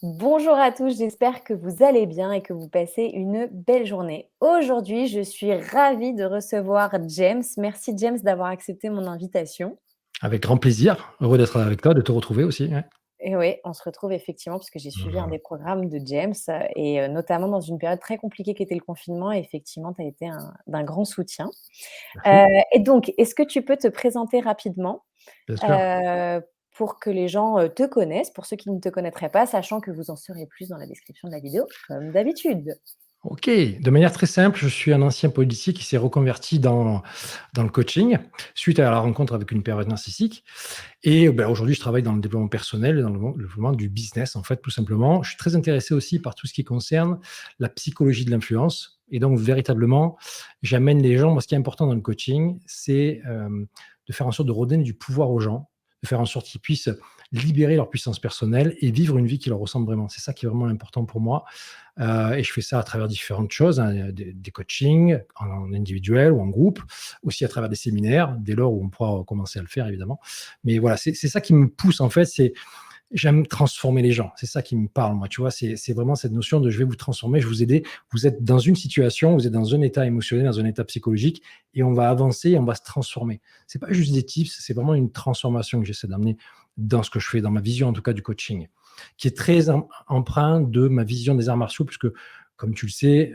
Bonjour à tous, j'espère que vous allez bien et que vous passez une belle journée. Aujourd'hui, je suis ravie de recevoir James. Merci James d'avoir accepté mon invitation. Avec grand plaisir, heureux d'être avec toi, de te retrouver aussi, ouais. Et oui, on se retrouve effectivement parce que j'ai suivi un Mmh. des programmes de James et notamment dans une période très compliquée qui était le confinement. Et effectivement, tu as été d'un grand soutien. Merci, Et donc, est-ce que tu peux te présenter rapidement bien sûr. euh, pour que les gens te connaissent, pour ceux qui ne te connaîtraient pas, sachant que vous en saurez plus dans la description de la vidéo, comme d'habitude. OK, de manière très simple, je suis un ancien policier qui s'est reconverti dans le coaching, suite à la rencontre avec une pervers narcissique et aujourd'hui, je travaille dans le développement personnel, dans le développement du business, en fait, tout simplement. Je suis très intéressé aussi par tout ce qui concerne la psychologie de l'influence et donc véritablement, j'amène les gens moi, ce qui est important dans le coaching, c'est, de faire en sorte de redonner du pouvoir aux gens, de faire en sorte qu'ils puissent libérer leur puissance personnelle et vivre une vie qui leur ressemble vraiment. C'est ça qui est vraiment important pour moi. Et je fais ça à travers différentes choses, hein, des coachings en individuel ou en groupe, aussi à travers des séminaires, dès lors où on pourra commencer à le faire, évidemment. Mais voilà, c'est ça qui me pousse, en fait, c'est j'aime transformer les gens. C'est ça qui me parle, moi, tu vois. C'est vraiment cette notion de je vais vous transformer, je vais vous aider. Vous êtes dans une situation, vous êtes dans un état émotionnel, dans un état psychologique, et on va avancer, et on va se transformer. C'est pas juste des tips, c'est vraiment une transformation que j'essaie d'amener dans ce que je fais, dans ma vision, en tout cas, du coaching, qui est très empreint de ma vision des arts martiaux, puisque, comme tu le sais,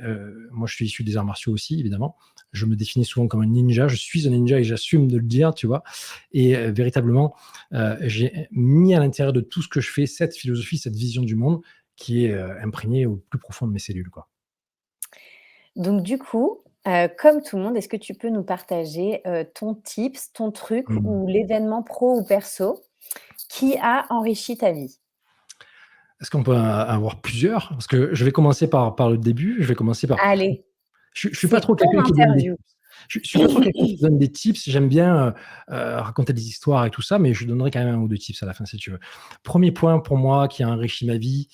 moi, je suis issu des arts martiaux aussi, évidemment. Je me définis souvent comme un ninja. Je suis un ninja et j'assume de le dire, tu vois. Et véritablement, j'ai mis à l'intérieur de tout ce que je fais cette philosophie, cette vision du monde qui est imprégnée au plus profond de mes cellules, quoi. Donc du coup, comme tout le monde, est-ce que tu peux nous partager, ton tips, ton truc Mmh. ou l'événement pro ou perso qui a enrichi ta vie? Est-ce qu'on peut avoir plusieurs? Parce que je vais commencer par le début. Je vais commencer par Allez, je suis pas c'est trop ton quelqu'un qui donne des interview. je suis pas trop quelqu'un qui donne des tips. J'aime bien, raconter des histoires et tout ça, mais je donnerai quand même 1 ou 2 tips à la fin si tu veux. Premier point pour moi qui a enrichi ma vie,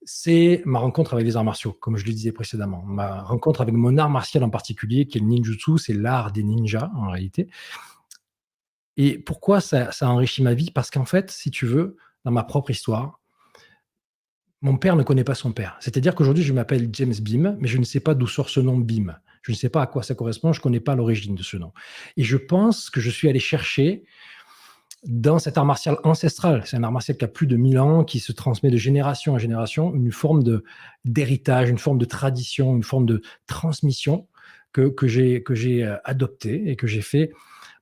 c'est ma rencontre avec les arts martiaux, comme je le disais précédemment. Ma rencontre avec mon art martial en particulier, qui est le ninjutsu, c'est l'art des ninjas en réalité. Et pourquoi ça a enrichi ma vie? Parce qu'en fait, si tu veux, dans ma propre histoire, mon père ne connaît pas son père. C'est-à-dire qu'aujourd'hui, je m'appelle James Beam, mais je ne sais pas d'où sort ce nom Beam. Je ne sais pas à quoi ça correspond, je ne connais pas l'origine de ce nom. Et je pense que je suis allé chercher dans cet art martial ancestral, c'est un art martial qui a plus de 1000 ans, qui se transmet de génération en génération, une forme d'héritage, une forme de tradition, une forme de transmission que j'ai adoptée et que j'ai fait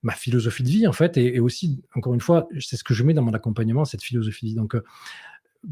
ma philosophie de vie, en fait. Et aussi, encore une fois, c'est ce que je mets dans mon accompagnement, cette philosophie de vie. Donc,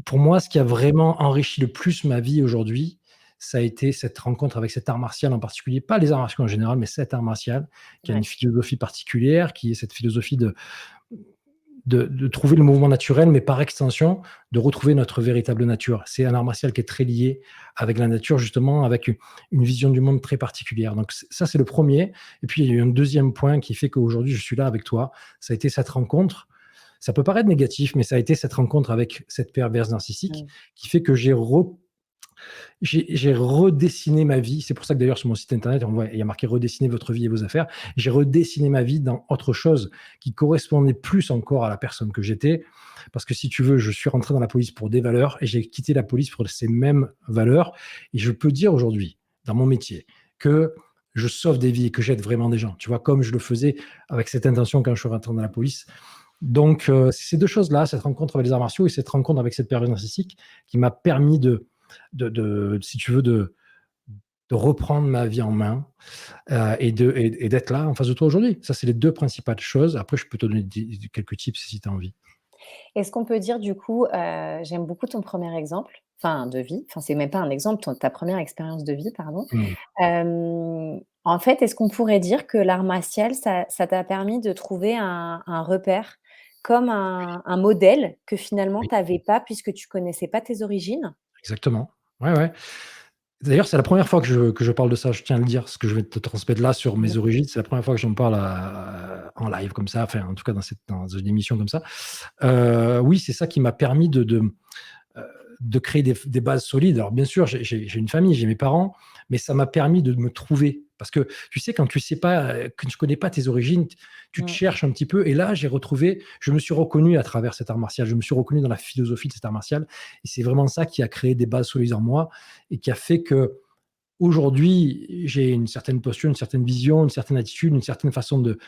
pour moi, ce qui a vraiment enrichi le plus ma vie aujourd'hui, ça a été cette rencontre avec cet art martial en particulier, pas les arts martiaux en général, mais cet art martial qui a une Ouais. philosophie particulière, qui est cette philosophie de trouver le mouvement naturel, mais par extension, de retrouver notre véritable nature. C'est un art martial qui est très lié avec la nature, justement, avec une vision du monde très particulière. Donc ça, c'est le premier. Et puis, il y a eu un deuxième point qui fait qu'aujourd'hui, je suis là avec toi. Ça a été cette rencontre. Ça peut paraître négatif, mais ça a été cette rencontre avec cette perverse narcissique Mmh. qui fait que j'ai redessiné ma vie. C'est pour ça que d'ailleurs sur mon site internet, on voit, il y a marqué redessiner votre vie et vos affaires. J'ai redessiné ma vie dans autre chose qui correspondait plus encore à la personne que j'étais. Parce que si tu veux, je suis rentré dans la police pour des valeurs et j'ai quitté la police pour ces mêmes valeurs. Et je peux dire aujourd'hui, dans mon métier, que je sauve des vies et que j'aide vraiment des gens. Tu vois, comme je le faisais avec cette intention quand je suis rentré dans la police. Donc, c'est ces deux choses-là, cette rencontre avec les arts martiaux et cette rencontre avec cette période narcissique qui m'a permis si tu veux, de reprendre ma vie en main et d'être là en face de toi aujourd'hui. Ça, c'est les deux principales choses. Après, je peux te donner quelques tips si tu as envie. Est-ce qu'on peut dire du coup, j'aime beaucoup ton premier exemple, enfin de vie, enfin c'est même pas un exemple, ta première expérience de vie, pardon. Mmh. En fait, est-ce qu'on pourrait dire que l'art martial, ça t'a permis de trouver un repère, comme un modèle que finalement Oui, tu avais pas puisque tu connaissais pas tes origines? exactement. Ouais, ouais. D'ailleurs, c'est la première fois que je parle de ça, je tiens à le dire, ce que je vais te transmettre là sur mes origines, c'est la première fois que j'en parle en live comme ça, enfin en tout cas dans une émission comme ça. Oui, c'est ça qui m'a permis de créer des bases solides. Alors bien sûr, j'ai une famille, j'ai mes parents, mais ça m'a permis de me trouver Parce que tu sais, quand tu sais pas, quand tu connais pas tes origines, tu te Mmh. cherches un petit peu. Et là, je me suis reconnu à travers cet art martial. Je me suis reconnu dans la philosophie de cet art martial. Et c'est vraiment ça qui a créé des bases solides en moi et qui a fait que aujourd'hui, j'ai une certaine posture, une certaine vision, une certaine attitude, une certaine façon de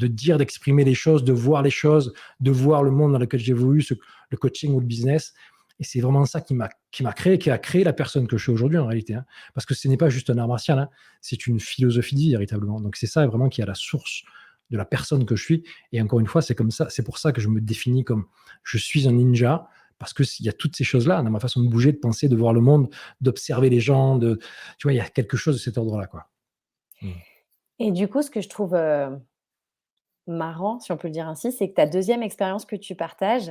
dire, d'exprimer les choses, de voir les choses, de voir le monde dans lequel j'évolue, le coaching ou le business. Et c'est vraiment ça qui m'a créé, qui a créé la personne que je suis aujourd'hui en réalité. Hein. Parce que ce n'est pas juste un art martial, hein, c'est une philosophie de vie véritablement. Donc c'est ça vraiment qui est à la source de la personne que je suis. Et encore une fois, c'est comme ça, c'est pour ça que je me définis comme je suis un ninja, parce qu'il y a toutes ces choses-là dans ma façon de bouger, de penser, de voir le monde, d'observer les gens, tu vois, il y a quelque chose de cet ordre-là, quoi. Mm. Et du coup, ce que je trouve, marrant, si on peut le dire ainsi, c'est que ta deuxième expérience que tu partages,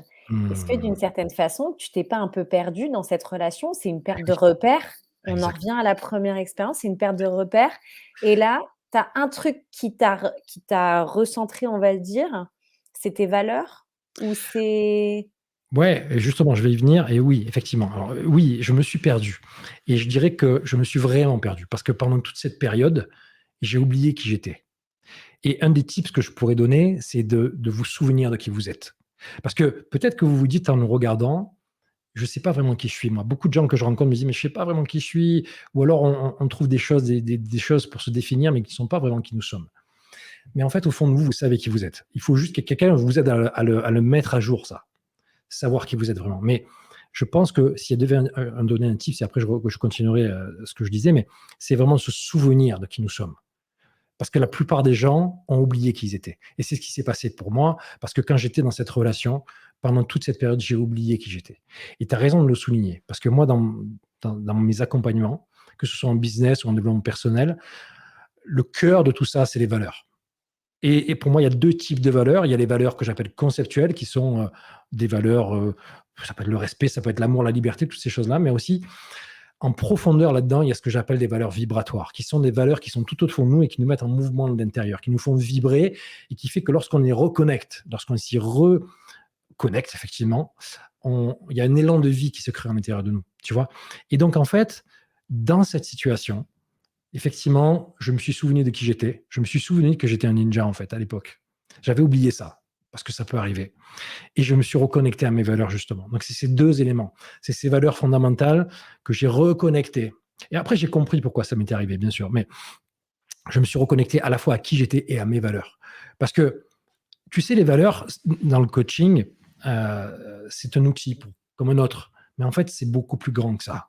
est-ce que d'une Mm. certaine façon, tu t'es pas un peu perdu dans cette relation? C'est une perte de Oui, repères. On en exact. revient à la première expérience, c'est une perte de repères et là, tu as un truc qui t'a recentré, on va le dire. C'est tes valeurs ou c'est Ouais, et justement, je vais y venir. Et oui, effectivement. Alors, oui, je me suis perdu. Et je dirais que je me suis vraiment perdu parce que pendant toute cette période, j'ai oublié qui j'étais. Et un des tips que je pourrais donner, c'est de vous souvenir de qui vous êtes. Parce que peut-être que vous vous dites en nous regardant, je ne sais pas vraiment qui je suis. Moi, beaucoup de gens que je rencontre me disent, mais je ne sais pas vraiment qui je suis. Ou alors, on trouve des choses, des choses pour se définir, mais qui ne sont pas vraiment qui nous sommes. Mais en fait, au fond de vous, vous savez qui vous êtes. Il faut juste que quelqu'un vous aide à le mettre à jour, ça. Savoir qui vous êtes vraiment. Mais je pense que s'il devait donner un tip, et après je continuerai ce que je disais, mais c'est vraiment se souvenir de qui nous sommes. Parce que la plupart des gens ont oublié qui ils étaient. Et c'est ce qui s'est passé pour moi, parce que quand j'étais dans cette relation, pendant toute cette période, j'ai oublié qui j'étais. Et tu as raison de le souligner, parce que moi, dans mes accompagnements, que ce soit en business ou en développement personnel, le cœur de tout ça, c'est les valeurs. Et pour moi, il y a deux types de valeurs. Il y a les valeurs que j'appelle conceptuelles, qui sont des valeurs, ça peut être le respect, ça peut être l'amour, la liberté, toutes ces choses-là, mais aussi en profondeur là-dedans, il y a ce que j'appelle des valeurs vibratoires, qui sont des valeurs qui sont tout au fond de nous et qui nous mettent en mouvement de l'intérieur, qui nous font vibrer et qui fait que lorsqu'on y reconnecte, lorsqu'on s'y reconnecte, effectivement, il y a un élan de vie qui se crée à l'intérieur de nous, tu vois. Et donc, en fait, dans cette situation, effectivement, je me suis souvenu de qui j'étais. Je me suis souvenu que j'étais un ninja, en fait, à l'époque. J'avais oublié ça, parce que ça peut arriver. Et je me suis reconnecté à mes valeurs, justement. Donc, c'est ces deux éléments. C'est ces valeurs fondamentales que j'ai reconnectées. Et après, j'ai compris pourquoi ça m'était arrivé, bien sûr. Mais je me suis reconnecté à la fois à qui j'étais et à mes valeurs. Parce que, tu sais, les valeurs, dans le coaching, c'est un outil comme un autre. Mais en fait, c'est beaucoup plus grand que ça.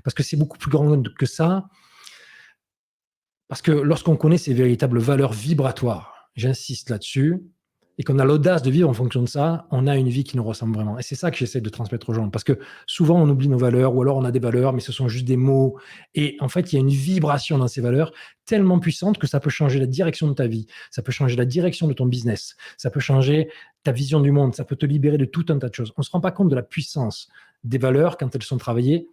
Parce que c'est beaucoup plus grand que ça. Parce que lorsqu'on connaît ces véritables valeurs vibratoires, j'insiste là-dessus, et qu'on a l'audace de vivre en fonction de ça, on a une vie qui nous ressemble vraiment. Et c'est ça que j'essaie de transmettre aux gens. Parce que souvent, on oublie nos valeurs, ou alors on a des valeurs, mais ce sont juste des mots. Et en fait, il y a une vibration dans ces valeurs tellement puissante que ça peut changer la direction de ta vie, ça peut changer la direction de ton business, ça peut changer ta vision du monde, ça peut te libérer de tout un tas de choses. On ne se rend pas compte de la puissance des valeurs quand elles sont travaillées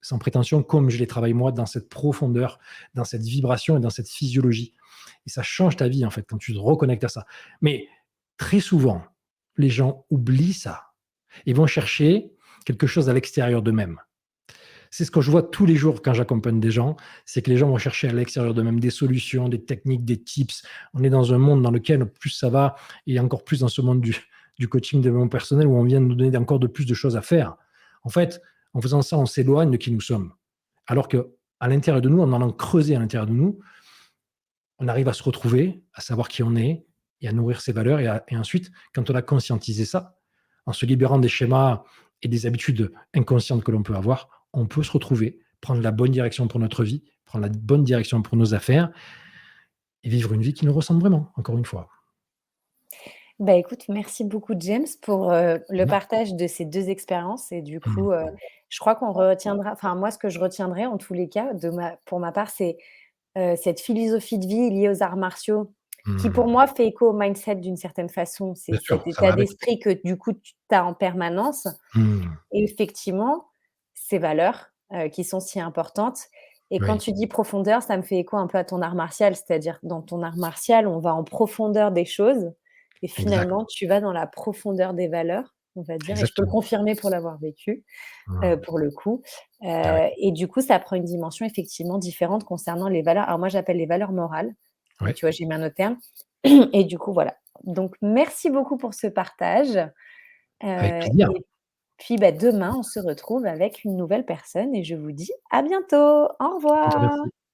sans prétention, comme je les travaille moi, dans cette profondeur, dans cette vibration et dans cette physiologie. Et ça change ta vie, en fait, quand tu te reconnectes à ça. Mais très souvent, les gens oublient ça et vont chercher quelque chose à l'extérieur d'eux-mêmes. C'est ce que je vois tous les jours quand j'accompagne des gens, c'est que les gens vont chercher à l'extérieur d'eux-mêmes des solutions, des techniques, des tips. On est dans un monde dans lequel plus ça va, et encore plus dans ce monde du coaching de développement personnel où on vient de nous donner encore de plus de choses à faire. En fait, en faisant ça, on s'éloigne de qui nous sommes. Alors que à l'intérieur de nous, en allant creuser à l'intérieur de nous, on arrive à se retrouver, à savoir qui on est et à nourrir ses valeurs. Et ensuite, quand on a conscientisé ça, en se libérant des schémas et des habitudes inconscientes que l'on peut avoir, on peut se retrouver, prendre la bonne direction pour notre vie, prendre la bonne direction pour nos affaires et vivre une vie qui nous ressemble vraiment, encore une fois. Bah, écoute, merci beaucoup James pour, le Mmh. partage de ces 2 expériences et du Mmh. coup, je crois qu'on retiendra enfin moi ce que je retiendrai en tous les cas pour ma part, c'est, cette philosophie de vie liée aux arts martiaux qui pour Mmh. moi fait écho au mindset d'une certaine façon. C'est Bien cet sûr, ça va état avec. d'esprit que du coup tu as en permanence Mmh. et effectivement, ces valeurs, qui sont si importantes et quand Oui, tu dis profondeur, ça me fait écho un peu à ton art martial, c'est-à-dire dans ton art martial, on va en profondeur des choses et exact. finalement, tu vas dans la profondeur des valeurs. on va dire, et je peux le exactement. confirmer pour l'avoir vécu, Mmh. pour le coup, Ah ouais, et du coup, ça prend une dimension effectivement différente concernant les valeurs. Alors moi, j'appelle les valeurs morales, ouais, tu vois, j'ai mis un autre terme et du coup, voilà. Donc merci beaucoup pour ce partage, avec plaisir. et puis, bah, demain, on se retrouve avec une nouvelle personne et je vous dis à bientôt. Au À bientôt, revoir. merci.